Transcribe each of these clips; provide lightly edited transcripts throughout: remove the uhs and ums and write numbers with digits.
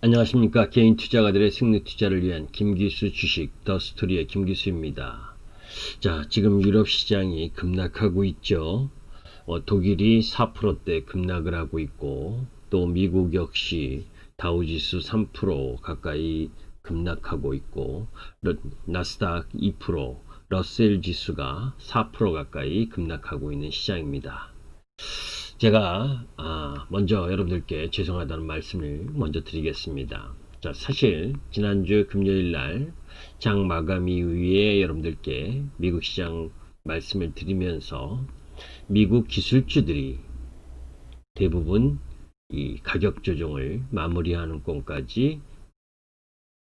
안녕하십니까. 개인 투자가들의 승리 투자를 위한 김기수 주식 더 스토리의 김기수입니다. 자, 지금 유럽 시장이 급락하고 있죠. 독일이 4%대 급락을 하고 있고, 또 미국 역시 다우지수 3% 가까이 급락하고 있고, 나스닥 2%, 러셀 지수가 4% 가까이 급락하고 있는 시장입니다. 제가 먼저 여러분들께 죄송하다는 말씀을 먼저 드리겠습니다. 자, 사실 지난주 금요일 날 장 마감 이후에 여러분들께 미국 시장 말씀을 드리면서 미국 기술주들이 대부분 이 가격 조정을 마무리하는 권까지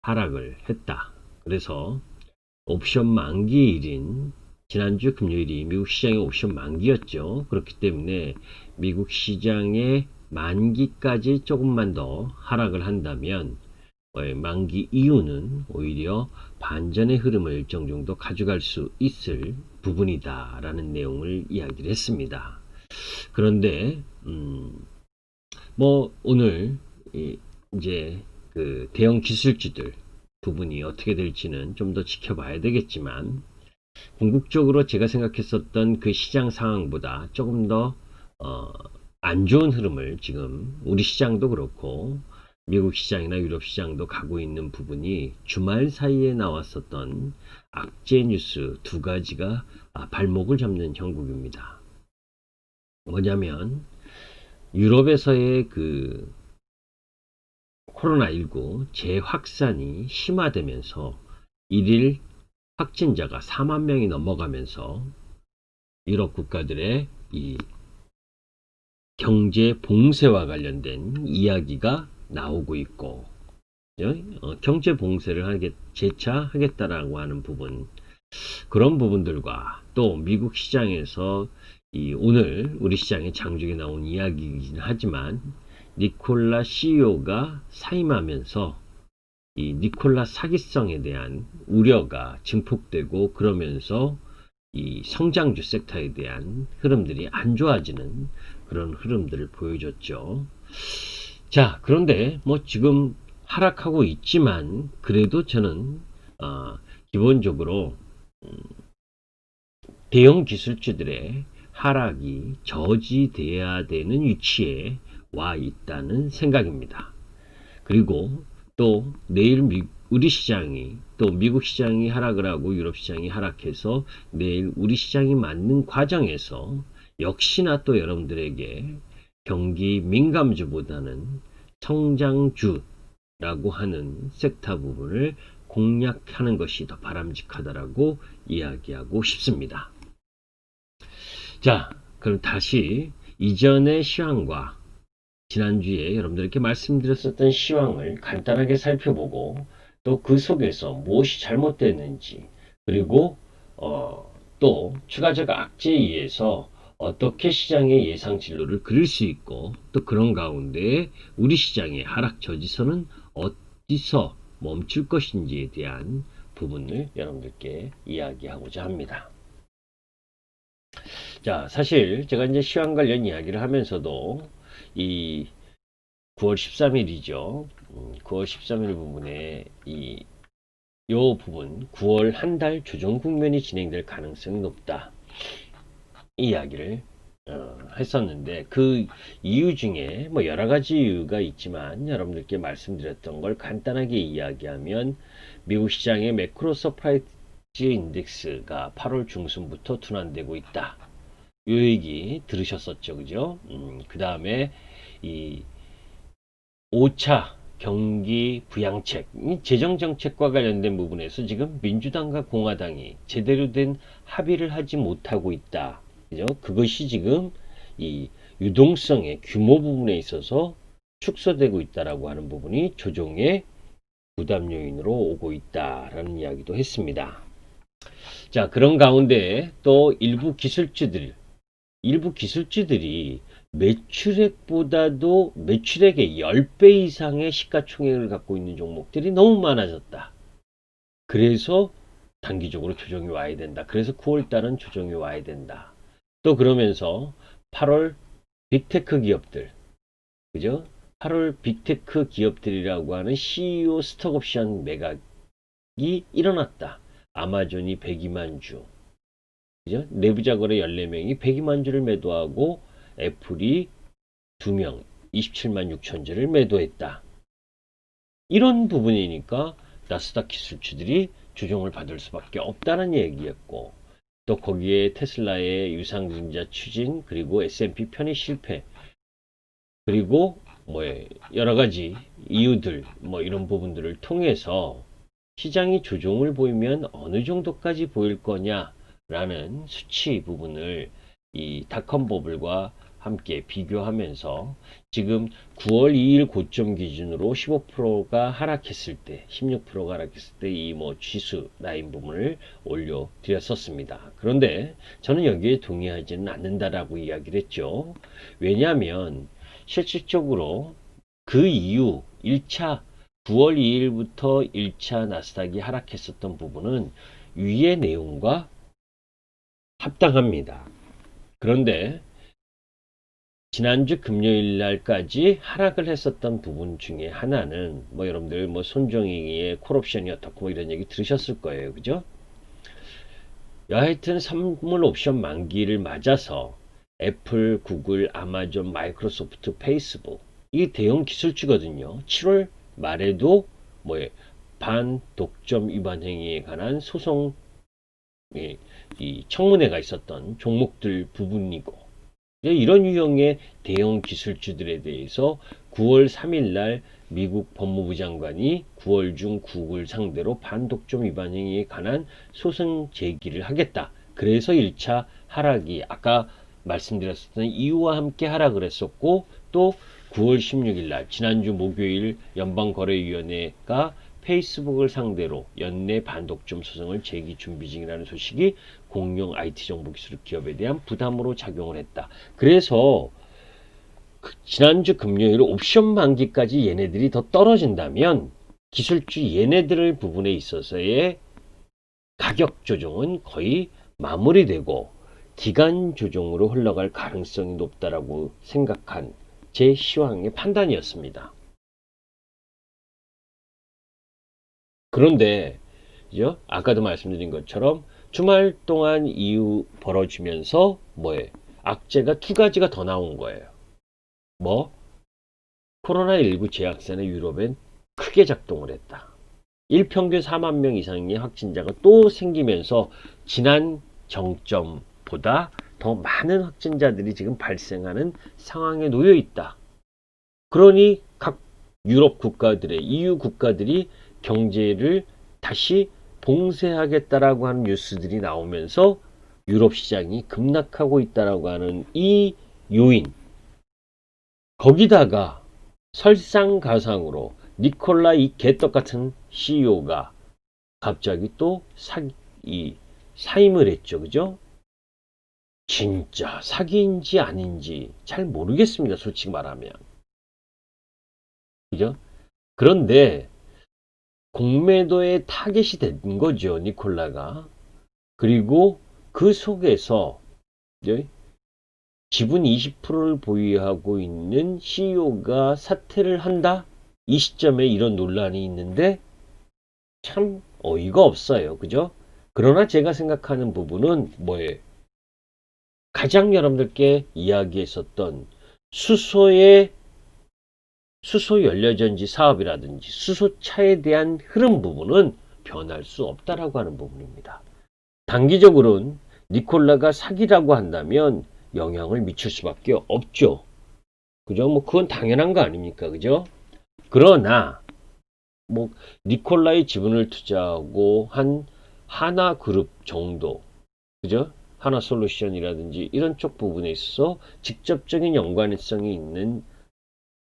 하락을 했다. 그래서 옵션 만기일인 지난주 금요일이 미국 시장의 옵션 만기였죠. 그렇기 때문에 미국 시장의 만기까지 조금만 더 하락을 한다면 만기 이후는 오히려 반전의 흐름을 일정 정도 가져갈 수 있을 부분이다 라는 내용을 이야기를 했습니다. 그런데 뭐 오늘 이제 그 대형 기술주들 부분이 어떻게 될지는 좀 더 지켜봐야 되겠지만, 궁극적으로 제가 생각했었던 그 시장 상황보다 조금 더 안 좋은 흐름을 지금 우리 시장도 그렇고 미국 시장이나 유럽 시장도 가고 있는 부분이 주말 사이에 나왔었던 악재 뉴스 두 가지가 발목을 잡는 형국입니다. 뭐냐면 유럽에서의 그 코로나19 재확산이 심화되면서 일일 확진자가 4만 명이 넘어가면서 유럽 국가들의 이 경제 봉쇄와 관련된 이야기가 나오고 있고, 경제 봉쇄를 재차하겠다라고 하는 부분, 그런 부분들과 또 미국 시장에서 오늘 우리 시장에 장중에 나온 이야기이긴 하지만 니콜라 CEO가 사임하면서 이 니콜라 사기성에 대한 우려가 증폭되고, 그러면서 이 성장주 섹터에 대한 흐름들이 안 좋아지는 그런 흐름들을 보여줬죠. 자, 그런데 뭐 지금 하락하고 있지만 그래도 저는 기본적으로 대형 기술주들의 하락이 저지돼야 되는 위치에 와 있다는 생각입니다. 그리고 또 내일 우리 시장이, 또 미국 시장이 하락을 하고 유럽 시장이 하락해서 내일 우리 시장이 맞는 과정에서 역시나 또 여러분들에게 경기 민감주보다는 성장주라고 하는 섹터 부분을 공략하는 것이 더 바람직하다라고 이야기하고 싶습니다. 자, 그럼 다시 이전의 시황과 지난주에 여러분들께 말씀드렸었던 시황을 간단하게 살펴보고, 또 그 속에서 무엇이 잘못됐는지, 그리고 또 추가적 악재에 의해서 어떻게 시장의 예상 진로를 그릴 수 있고, 또 그런 가운데 우리 시장의 하락 저지선은 어디서 멈출 것인지에 대한 부분을 여러분들께 이야기하고자 합니다. 자, 사실 제가 이제 시황 관련 이야기를 하면서도 이 9월 13일이죠. 9월 13일 부분에 요 부분 9월 한 달 조정 국면이 진행될 가능성이 높다, 이 이야기를 했었는데, 그 이유 중에 뭐 여러 가지 이유가 있지만 여러분들께 말씀드렸던 걸 간단하게 이야기하면, 미국 시장의 매크로 서프라이즈 인덱스가 8월 중순부터 둔환되고 있다, 요 얘기 들으셨었죠, 그죠? 그 다음에 이 5차 경기 부양책, 재정정책과 관련된 부분에서 지금 민주당과 공화당이 제대로 된 합의를 하지 못하고 있다, 그죠? 그것이 지금 이 유동성의 규모 부분에 있어서 축소되고 있다라고 하는 부분이 조정의 부담 요인으로 오고 있다라는 이야기도 했습니다. 자, 그런 가운데 또 일부 기술주들이 매출액보다도 매출액의 10배 이상의 시가총액을 갖고 있는 종목들이 너무 많아졌다. 그래서 단기적으로 조정이 와야 된다. 그래서 9월달은 조정이 와야 된다. 또 그러면서 8월 빅테크 기업들, 그죠? 8월 빅테크 기업들이라고 하는 CEO 스톡옵션 매각이 일어났다. 아마존이 102만 주, 그죠? 내부자 거래 14명이 102만 주를 매도하고 애플이 2명 27만 6천 주를 매도했다. 이런 부분이니까 나스닥 기술주들이 조정을 받을 수밖에 없다는 얘기였고, 또 거기에 테슬라의 유상증자 추진, 그리고 S&P 편입 실패, 그리고 뭐 여러 가지 이유들, 뭐 이런 부분들을 통해서 시장이 조정을 보이면 어느 정도까지 보일 거냐라는 수치 부분을 이 닷컴 버블과 함께 비교하면서 지금 9월 2일 고점 기준으로 15%가 하락했을 때, 16%가 하락했을 때 이 뭐 지수 라인 부분을 올려 드렸었습니다. 그런데 저는 여기에 동의하지는 않는다라고 이야기를 했죠. 왜냐하면 실질적으로 그 이후 1차 9월 2일부터 1차 나스닥이 하락했었던 부분은 위의 내용과 합당합니다. 그런데 지난주 금요일 날까지 하락을 했었던 부분 중에 하나는 뭐 여러분들 뭐 손정희의 콜옵션이 어떻고 뭐 이런 얘기 들으셨을 거예요. 그죠? 여하튼 선물 옵션 만기를 맞아서 애플, 구글, 아마존, 마이크로소프트, 페이스북 이 대형 기술주거든요. 7월 말에도 뭐 반독점 위반 행위에 관한 소송 이 청문회가 있었던 종목들 부분이고, 이런 유형의 대형 기술주들에 대해서 9월 3일 날 미국 법무부 장관이 9월 중 구글 상대로 반독점 위반 행위에 관한 소송 제기를 하겠다. 그래서 1차 하락이 아까 말씀드렸었던 이유와 함께 하락을 했었고, 또 9월 16일 날 지난주 목요일 연방거래위원회가 페이스북을 상대로 연내 반독점 소송을 제기 준비 중이라는 소식이 공용 IT 정보 기술 기업에 대한 부담으로 작용을 했다. 그래서 지난주 금요일 옵션 만기까지 얘네들이 더 떨어진다면 기술주 얘네들 부분에 있어서의 가격 조정은 거의 마무리되고 기간 조정으로 흘러갈 가능성이 높다라고 생각한 제 시황의 판단이었습니다. 그런데 아까도 말씀드린 것처럼 주말 동안 이후 벌어지면서 악재가 두 가지가 더 나온 거예요. 코로나19 재확산의 유럽엔 크게 작동을 했다. 일평균 4만 명 이상의 확진자가 또 생기면서 지난 정점보다 더 많은 확진자들이 지금 발생하는 상황에 놓여 있다. 그러니 각 유럽 국가들의 EU 국가들이 경제를 다시 봉쇄하겠다라고 하는 뉴스들이 나오면서 유럽 시장이 급락하고 있다라고 하는 이 요인, 거기다가 설상가상으로 니콜라 이 개떡 같은 CEO가 갑자기 또 사임을 했죠. 그죠? 진짜 사기인지 아닌지 잘 모르겠습니다. 솔직히 말하면. 그죠? 그런데 공매도에 타겟이 된 거죠. 니콜라가. 그리고 그 속에서 지분 20%를 보유하고 있는 CEO가 사퇴를 한다? 이 시점에 이런 논란이 있는데 참 어이가 없어요. 그죠? 그러나 제가 생각하는 부분은 뭐예요? 가장 여러분들께 이야기했었던 수소 연료전지 사업이라든지 수소차에 대한 흐름 부분은 변할 수 없다라고 하는 부분입니다. 단기적으로는 니콜라가 사기라고 한다면 영향을 미칠 수밖에 없죠. 그죠? 그건 당연한 거 아닙니까? 그죠? 그러나 니콜라의 지분을 투자하고 한 하나그룹 정도, 그죠? 하나솔루션이라든지 이런 쪽 부분에 있어서 직접적인 연관성이 있는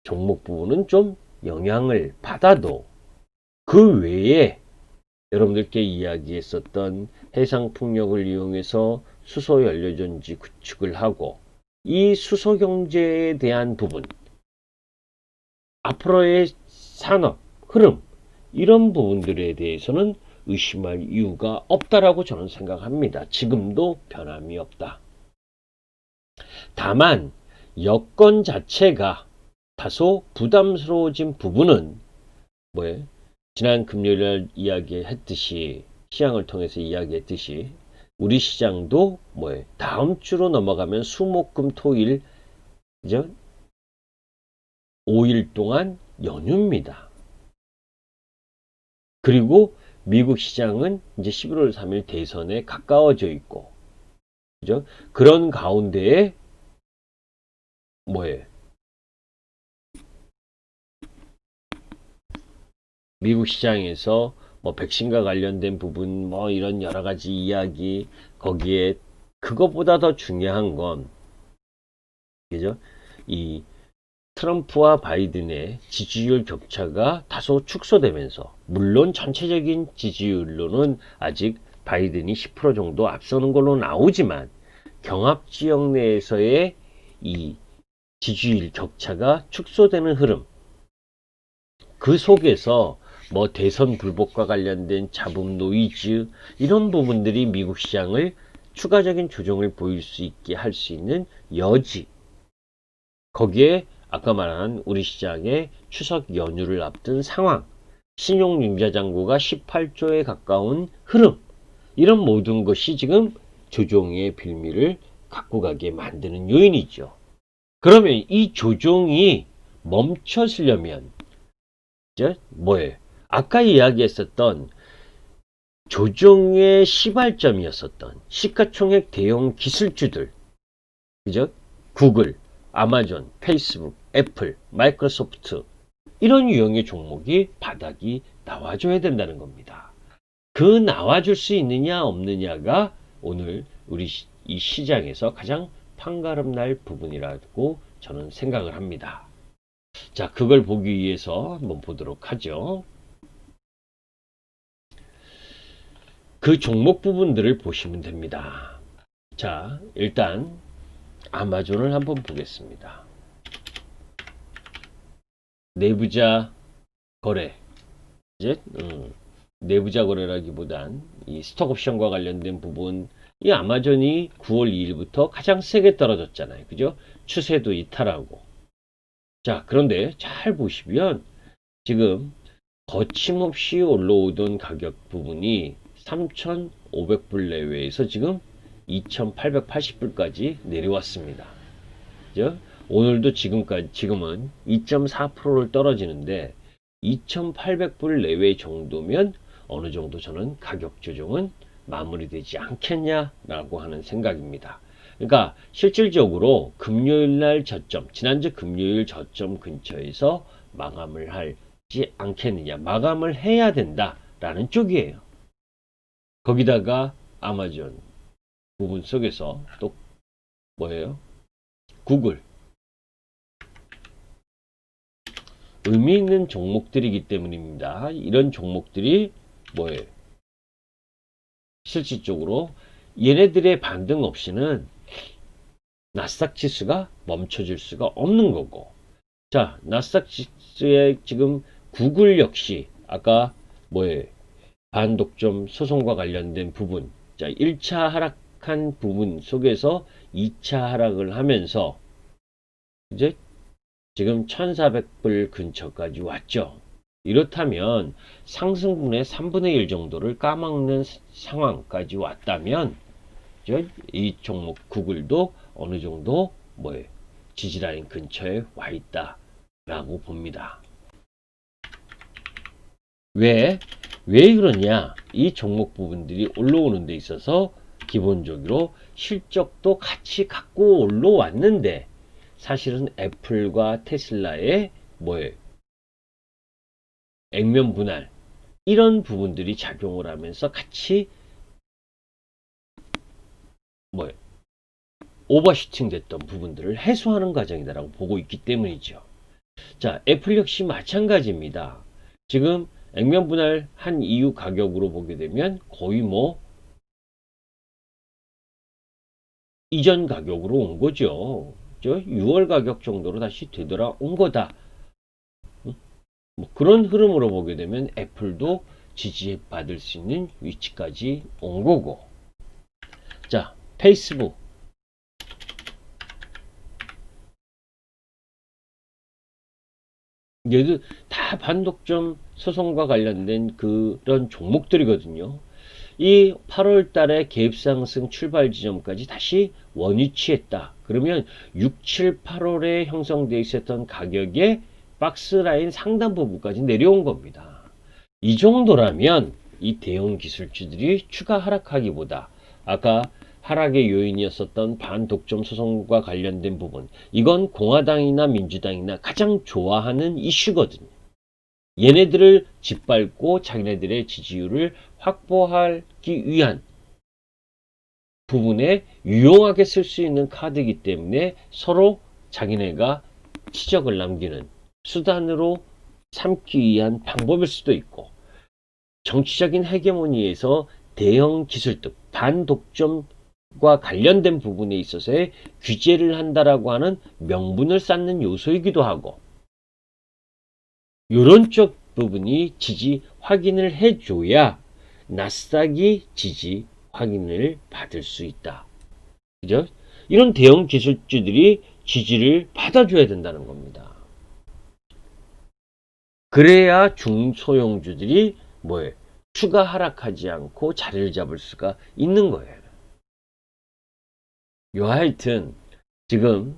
종목 부분은 좀 영향을 받아도 그 외에 여러분들께 이야기했었던 해상풍력을 이용해서 수소연료전지 구축을 하고 이 수소경제에 대한 부분, 앞으로의 산업 흐름, 이런 부분들에 대해서는 의심할 이유가 없다라고 저는 생각합니다. 지금도 변함이 없다. 다만 여건 자체가 다소 부담스러워진 부분은 뭐예요? 지난 금요일 이야기했듯이 시장을 통해서 이야기했듯이 우리 시장도 뭐예요? 다음 주로 넘어가면 수목금토일 그죠? 5일 동안 연휴입니다. 그리고 미국 시장은 이제 11월 3일 대선에 가까워져 있고 그죠? 그런 가운데에 뭐예요? 미국 시장에서 뭐 백신과 관련된 부분 뭐 이런 여러 가지 이야기 거기에 그것보다 더 중요한 건 그죠? 이 트럼프와 바이든의 지지율 격차가 다소 축소되면서 물론 전체적인 지지율로는 아직 바이든이 10% 정도 앞서는 걸로 나오지만 경합 지역 내에서의 이 지지율 격차가 축소되는 흐름 그 속에서 뭐 대선 불복과 관련된 잡음 노이즈 이런 부분들이 미국 시장을 추가적인 조정을 보일 수 있게 할 수 있는 여지 거기에 아까 말한 우리 시장의 추석 연휴를 앞둔 상황 신용융자 잔고가 18조에 가까운 흐름 이런 모든 것이 지금 조정의 빌미를 갖고 가게 만드는 요인이죠. 그러면 이 조정이 멈춰서려면 뭐예요? 아까 이야기했었던 조정의 시발점이었었던 시가총액 대형 기술주들 그죠? 구글, 아마존, 페이스북, 애플, 마이크로소프트 이런 유형의 종목이 바닥이 나와줘야 된다는 겁니다. 그 나와줄 수 있느냐 없느냐가 오늘 우리 이 시장에서 가장 판가름 날 부분이라고 저는 생각을 합니다. 자, 그걸 보기 위해서 한번 보도록 하죠. 그 종목 부분들을 보시면 됩니다. 자, 일단 아마존을 한번 보겠습니다. 내부자 거래. 이제 내부자 거래라기보단 이 스톡옵션과 관련된 부분 이 아마존이 9월 2일부터 가장 세게 떨어졌잖아요. 그죠? 추세도 이탈하고. 자, 그런데 잘 보시면 지금 거침없이 올라오던 가격 부분이 3,500불 내외에서 지금 2,880불까지 내려왔습니다. 그죠? 오늘도 지금은 2.4%를 떨어지는데 2,800불 내외 정도면 어느 정도 저는 가격 조정은 마무리되지 않겠냐라고 하는 생각입니다. 그러니까 실질적으로 금요일 날 저점, 지난주 금요일 저점 근처에서 마감을 하지 않겠느냐, 마감을 해야 된다라는 쪽이에요. 거기다가 아마존 부분 속에서 또 뭐예요? 구글 의미 있는 종목들이기 때문입니다. 이런 종목들이 뭐예요? 실질적으로 얘네들의 반등 없이는 나스닥 지수가 멈춰질 수가 없는 거고 자 나스닥 지수의 지금 구글 역시 아까 뭐예요? 반독점 소송과 관련된 부분 자 1차 하락한 부분 속에서 2차 하락을 하면서 이제 지금 1400불 근처까지 왔죠. 이렇다면 상승분의 3분의 1 정도를 까먹는 상황까지 왔다면 이 종목 구글도 어느 정도 뭐예요? 지지라인 근처에 와 있다라고 봅니다. 왜 그러냐? 이 종목 부분들이 올라오는 데 있어서 기본적으로 실적도 같이 갖고 올라왔는데 사실은 애플과 테슬라의 뭐예요? 액면 분할 이런 부분들이 작용을 하면서 같이 뭐예요? 오버슈팅 됐던 부분들을 해소하는 과정이다라고 보고 있기 때문이죠. 자, 애플 역시 마찬가지입니다. 지금 액면 분할 한 이후 가격으로 보게 되면 거의 뭐 이전 가격으로 온 거죠. 6월 가격 정도로 다시 되돌아온 거다. 뭐 그런 흐름으로 보게 되면 애플도 지지받을 수 있는 위치까지 온 거고. 자, 페이스북. 얘도 다 반독점 소송과 관련된 그런 종목들이거든요. 이 8월 달에 개입상승 출발 지점까지 다시 원위치했다. 그러면 6, 7, 8월에 형성되어 있었던 가격의 박스라인 상단 부분까지 내려온 겁니다. 이 정도라면 이 대형 기술주들이 추가 하락하기보다 아까 하락의 요인이었었던 반독점 소송과 관련된 부분, 이건 공화당이나 민주당이나 가장 좋아하는 이슈거든요. 얘네들을 짓밟고 자기네들의 지지율을 확보하기 위한 부분에 유용하게 쓸 수 있는 카드이기 때문에 서로 자기네가 치적을 남기는 수단으로 삼기 위한 방법일 수도 있고, 정치적인 헤게모니에서 대형 기술득, 반독점과 관련된 부분에 있어서의 규제를 한다라고 하는 명분을 쌓는 요소이기도 하고, 요런 쪽 부분이 지지 확인을 해줘야 나스닥이 지지 확인을 받을 수 있다. 그죠? 이런 대형 기술주들이 지지를 받아줘야 된다는 겁니다. 그래야 중소형주들이 뭐예요? 추가 하락하지 않고 자리를 잡을 수가 있는 거예요. 하여튼 지금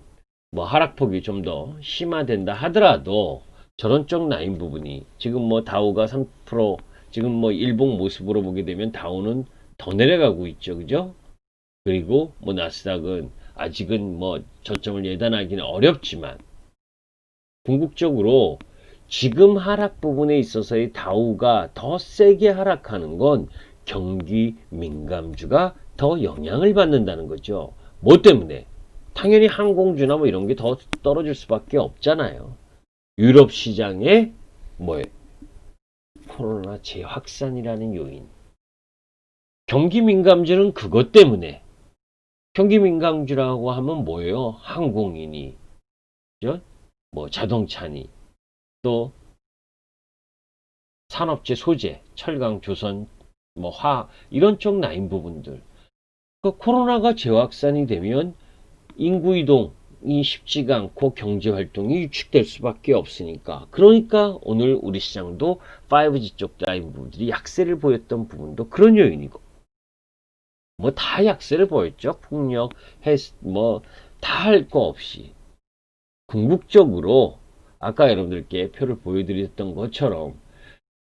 뭐 하락폭이 좀 더 심화된다 하더라도 저런 쪽 라인 부분이 지금 뭐 다우가 3% 지금 뭐 일봉 모습으로 보게 되면 다우는 더 내려가고 있죠. 그죠? 그리고 뭐 나스닥은 아직은 뭐 저점을 예단하기는 어렵지만 궁극적으로 지금 하락 부분에 있어서의 다우가 더 세게 하락하는 건 경기 민감주가 더 영향을 받는다는 거죠. 뭐 때문에? 당연히 항공주나 뭐 이런 게 더 떨어질 수밖에 없잖아요. 유럽 시장에 뭐예요? 코로나 재확산이라는 요인. 경기 민감주는 그것 때문에. 경기 민감주라고 하면 뭐예요? 항공이니, 그죠? 뭐 자동차니, 또 산업재 소재, 철강, 조선, 뭐 화학 이런 쪽 라인 부분들. 그 코로나가 재확산이 되면 인구 이동이 쉽지가 않고 경제 활동이 위축될 수밖에 없으니까. 그러니까 오늘 우리 시장도 5G 쪽 라인 부분들이 약세를 보였던 부분도 그런 요인이고. 뭐 다 약세를 보였죠. 폭력, 뭐 다 할 거 없이. 궁극적으로 아까 여러분들께 표를 보여드렸던 것처럼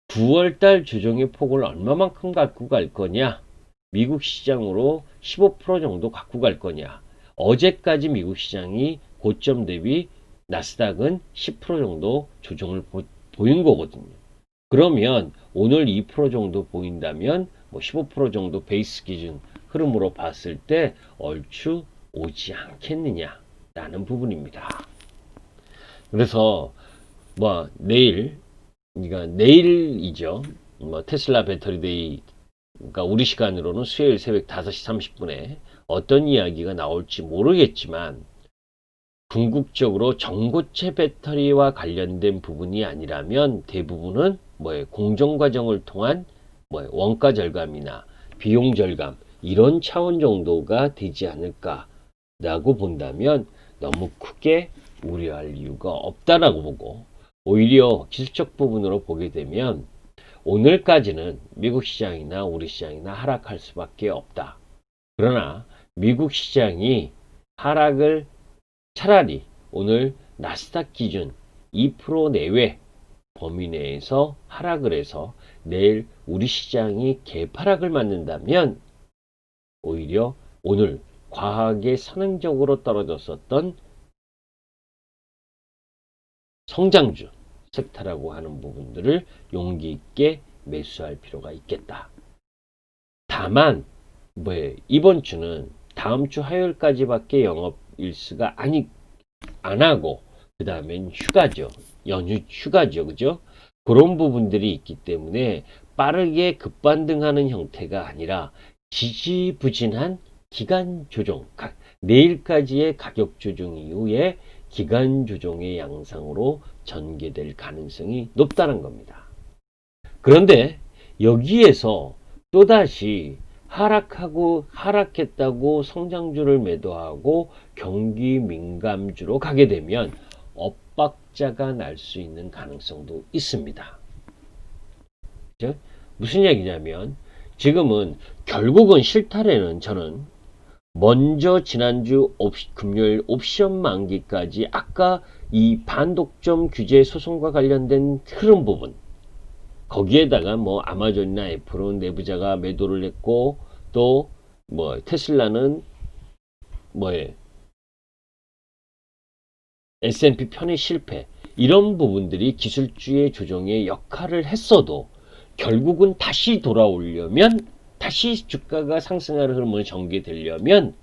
9월달 조정의 폭을 얼마만큼 갖고 갈 거냐, 미국 시장으로 15% 정도 갖고 갈 거냐. 어제까지 미국 시장이 고점 대비 나스닥은 10% 정도 조정을 보인 거거든요. 그러면 오늘 2% 정도 보인다면 뭐 15% 정도 베이스 기준 흐름으로 봤을 때 얼추 오지 않겠느냐라는 부분입니다. 그래서 뭐 그러니까 내일이죠. 뭐 테슬라 배터리 데이, 그러니까 우리 시간으로는 수요일 새벽 5시 30분에 어떤 이야기가 나올지 모르겠지만 궁극적으로 전고체 배터리와 관련된 부분이 아니라면 대부분은 뭐예요? 공정 과정을 통한 뭐예요? 원가 절감이나 비용 절감 이런 차원 정도가 되지 않을까라고 본다면 너무 크게 우려할 이유가 없다라고 보고, 오히려 기술적 부분으로 보게 되면 오늘까지는 미국 시장이나 우리 시장이나 하락할 수밖에 없다. 그러나 미국 시장이 하락을 차라리 오늘 나스닥 기준 2% 내외 범위 내에서 하락을 해서 내일 우리 시장이 개파락을 맞는다면 오히려 오늘 과하게 선행적으로 떨어졌었던 성장주 섹터라고 하는 부분들을 용기 있게 매수할 필요가 있겠다. 다만 이번 주는 다음 주 화요일까지밖에 영업 일수가 안 하고 그 다음엔 휴가죠. 연휴 휴가죠. 그죠? 그런 부분들이 있기 때문에 빠르게 급반등하는 형태가 아니라 지지부진한 기간 조정, 내일까지의 가격 조정 이후에 기간 조정의 양상으로 전개될 가능성이 높다는 겁니다. 그런데 여기에서 또다시 하락했다고 성장주를 매도하고 경기 민감주로 가게 되면 엇박 약자가 날 수 있는 가능성도 있습니다. 그죠? 무슨 얘기냐면 지금은 결국은 실타래는 저는 먼저 지난주 금요일 옵션 만기까지 아까 이 반독점 규제 소송과 관련된 흐름 부분 거기에다가 뭐 아마존이나 애플은 내부자가 매도를 했고 또 뭐 테슬라는 뭐에 S&P 편의 실패 이런 부분들이 기술주의 조정에 역할을 했어도 결국은 다시 돌아오려면 다시 주가가 상승하는 흐름을 전개되려면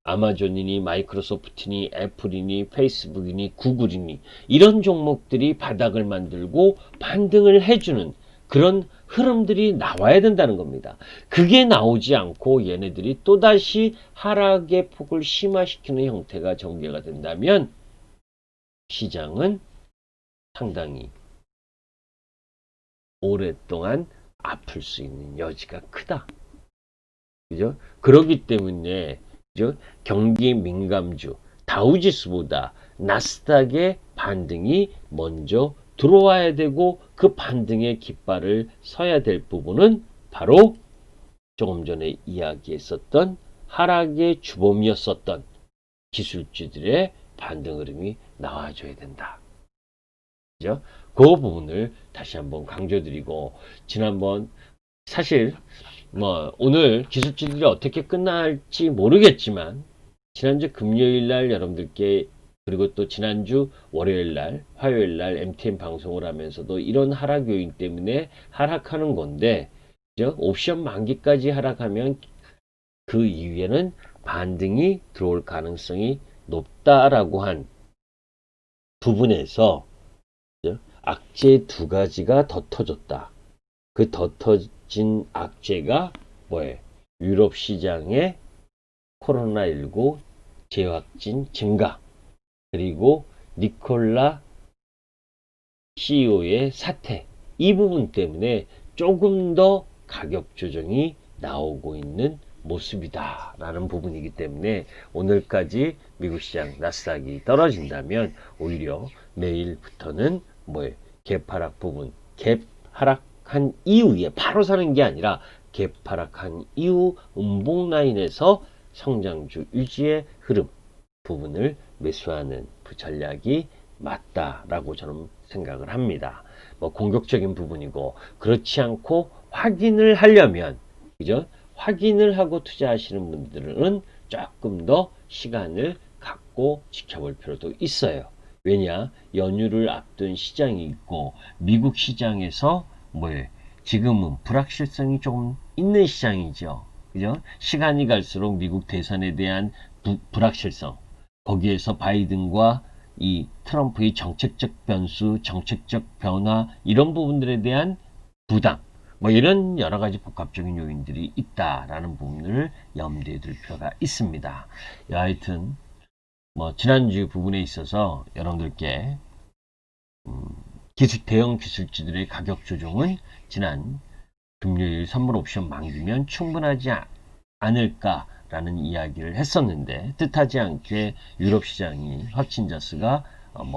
아마존이니 마이크로소프트니 애플이니 페이스북이니 구글이니 이런 종목들이 바닥을 만들고 반등을 해주는 그런 흐름들이 나와야 된다는 겁니다. 그게 나오지 않고 얘네들이 또다시 하락의 폭을 심화시키는 형태가 전개가 된다면 시장은 상당히 오랫동안 아플 수 있는 여지가 크다. 그죠? 그렇기 때문에 그죠? 경기 민감주 다우지수보다 나스닥의 반등이 먼저 들어와야 되고 그 반등의 깃발을 서야 될 부분은 바로 조금 전에 이야기했었던 하락의 주범이었었던 기술주들의 반등 흐름이 나와줘야 된다. 그죠? 그 부분을 다시 한번 강조드리고 지난번 사실 뭐 오늘 기술주들이 어떻게 끝날지 모르겠지만 지난주 금요일날 여러분들께 그리고 또 지난주 월요일날 화요일날 MTN 방송을 하면서도 이런 하락 요인 때문에 하락하는 건데 그죠? 옵션 만기까지 하락하면 그 이후에는 반등이 들어올 가능성이 높다라고 한 부분에서 악재 두 가지가 더 터졌다. 그 더 터진 악재가 뭐예요? 유럽 시장의 코로나19 재확진 증가 그리고 니콜라 CEO의 사퇴 이 부분 때문에 조금 더 가격 조정이 나오고 있는 모습이다 라는 부분이기 때문에 오늘까지 미국 시장 나스닥이 떨어진다면 오히려 내일부터는 뭐예요? 갭 하락 부분 갭 하락한 이후에 바로 사는 게 아니라 갭 하락한 이후 음봉 라인에서 성장주 유지의 흐름 부분을 매수하는 전략이 맞다라고 저는 생각을 합니다. 뭐 공격적인 부분이고 그렇지 않고 확인을 하려면 그죠? 확인을 하고 투자하시는 분들은 조금 더 시간을 갖고 지켜볼 필요도 있어요. 왜냐? 연휴를 앞둔 시장이 있고 미국 시장에서 뭐예요? 지금은 불확실성이 조금 있는 시장이죠. 그죠? 시간이 갈수록 미국 대선에 대한 불확실성 거기에서 바이든과 이 트럼프의 정책적 변수, 정책적 변화 이런 부분들에 대한 부담 뭐 이런 여러 가지 복합적인 요인들이 있다라는 부분을 염두에 둘 필요가 있습니다. 하여튼 뭐 지난주 부분에 있어서 여러분들께 대형 기술주들의 가격 조정은 지난 금요일 선물 옵션 만기면 충분하지 않을까라는 이야기를 했었는데 뜻하지 않게 유럽 시장이 확진자 수가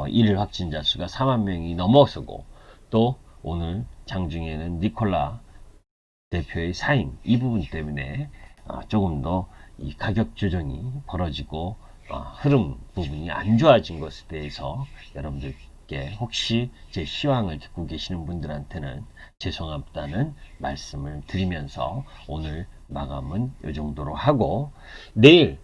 일 확진자 수가 4만 명이 넘어서고 또 오늘 장중에는 니콜라 대표의 사임 이 부분 때문에 조금 더 이 가격 조정이 벌어지고 흐름 부분이 안 좋아진 것에 대해서 여러분들께 혹시 제 시황을 듣고 계시는 분들한테는 죄송하다는 말씀을 드리면서 오늘 마감은 이 정도로 하고 내일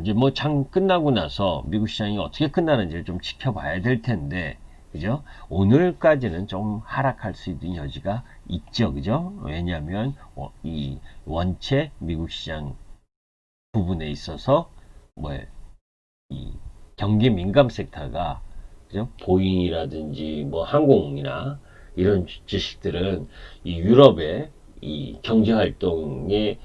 이제 뭐 장 끝나고 나서 미국 시장이 어떻게 끝나는지를 좀 지켜봐야 될 텐데 그죠? 오늘까지는 좀 하락할 수 있는 여지가 있죠. 그죠? 왜냐하면 이 원체 미국 시장 부분에 있어서 이 경기 민감 섹터가 그죠? 보잉이라든지 뭐 항공이나 이런 주식들은 이 유럽의 이 경제 활동에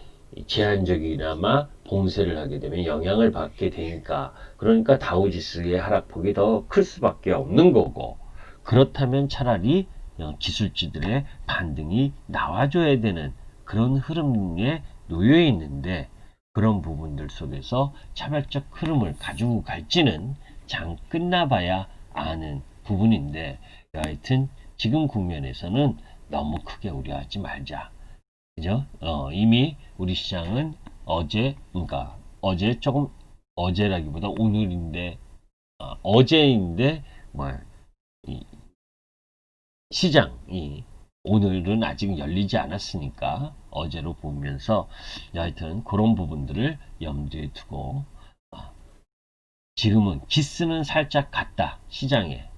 제한적이나마 봉쇄를 하게 되면 영향을 받게 되니까 그러니까 다우지수의 하락폭이 더 클 수밖에 없는 거고 그렇다면 차라리 기술주들의 반등이 나와줘야 되는 그런 흐름에 놓여 있는데 그런 부분들 속에서 차별적 흐름을 가지고 갈지는 장 끝나봐야 아는 부분인데 하여튼 지금 국면에서는 너무 크게 우려하지 말자. 그죠? 이미 우리 시장은 그러니까 어제 조금 어제라기보다 오늘인데 어제인데 뭐 이 시장이 오늘은 아직 열리지 않았으니까 어제로 보면서 하여튼 그런 부분들을 염두에 두고 지금은 기스는 살짝 갔다 시장에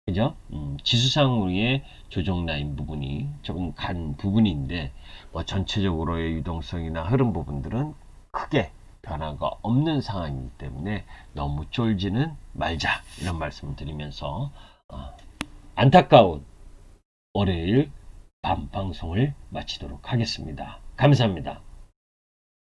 그죠? 지수상으로의 조정 라인 부분이 조금 간 부분인데 뭐 전체적으로의 유동성이나 흐름 부분들은 크게 변화가 없는 상황이기 때문에 너무 쫄지는 말자 이런 말씀을 드리면서 안타까운 월요일 밤 방송을 마치도록 하겠습니다. 감사합니다.